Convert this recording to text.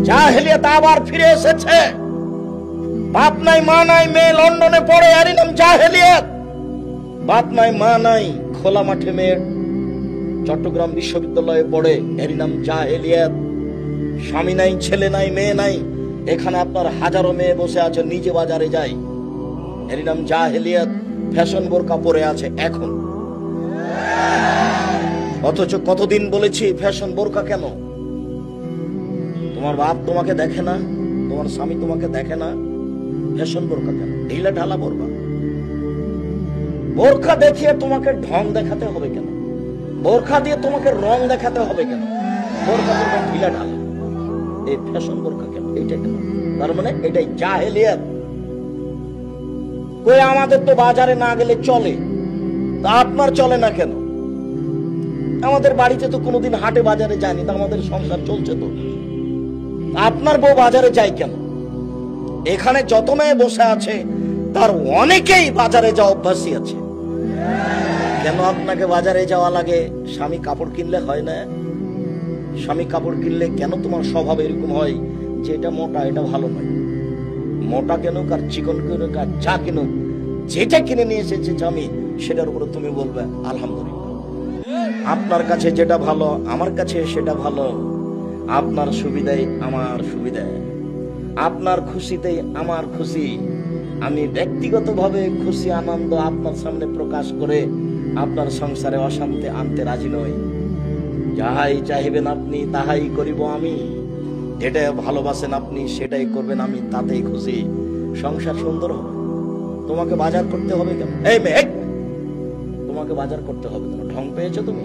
জাহেলিয়াত আবার ফিরে এসেছে। বাপ নাই মা নাই, মেয়ে লন্ডনে পড়ে, এরই নাম জাহেলিয়াত। বাপ নাই মা নাই, খোলা মাঠে মেয়ে চট্টগ্রাম বিশ্ববিদ্যালয়ে পড়ে, এরই নাম জাহেলিয়াত। স্বামী নাই, ছেলে নাই, মেয়ে নাই, এখানে আপনার হাজারো মেয়ে বসে আছে, নিজে বাজারে যায়, এরই নাম জাহেলিয়াত। ফ্যাশন বোরকা পরে আছে এখন। অথচ কতদিন বলেছি ফ্যাশন বোরকা কেন? তোমার বাপ তোমাকে দেখে না, তোমার স্বামী তোমাকে দেখে না, ফ্যাশন বোরকা কেন? ঢিলা ঢালা বোরকা। বোরকা দেখিয়ে তোমাকে ঢং দেখাতে হবে কেন? বোরকা দিয়ে তোমাকে রং দেখাতে হবে কেন? বোরকা বোরকা ঢিলা ঢালা, এই ফ্যাশন বোরকা কেন? এইটা কেন? তার মানে এটাই জাহেলিয়াত। কই আমাদের তো বাজারে না গেলে চলে, তা আপনার চলে না কেন? আমাদের বাড়িতে তো কোনোদিন হাটে বাজারে যায়নি, তা আমাদের সংসার চলছে তো। আপনার বউ বাজারে যায় কেন? এখানে যত মেয়ে বসে আছে তার অনেকেই বাজারে যাওয়া অভ্যাসী আছে। কেন আপনাকে বাজারে যাওয়া লাগে? স্বামী কাপড় কিনলে হয় না? স্বামী কাপড় কিনলে কেন তোমার স্বভাব এরকম হয় যে এটা মোটা, এটা ভালো নয়? মোটা কেনুক আর চিকন কেনুক আর যা কিনুক, যেটা কিনে নিয়ে এসেছে স্বামী, সেটার উপরে তুমি বলবে আলহামদুলিল্লাহ। আপনার কাছে যেটা ভালো, আমার কাছে সেটা ভালো। আপনার সুবিধায় আমার সুবিধা, আপনার খুশিতেই আমার খুশি। আমি ব্যক্তিগতভাবে খুশি আনন্দ আপনার সামনে প্রকাশ করে আপনার সংসারে অশান্তি আনতে রাজি নই। যাহাই চাইবেন আপনি তাহাই করিব আমি, যেটা ভালোবাসেন আপনি সেটাই করবেন আমি, তাতেই খুশি। সংসার সুন্দর হবে। তোমাকে বাজার করতে হবে কেন? এই মেয়ে, তোমাকে বাজার করতে হবে কেন? ঢং পেয়েছো তুমি?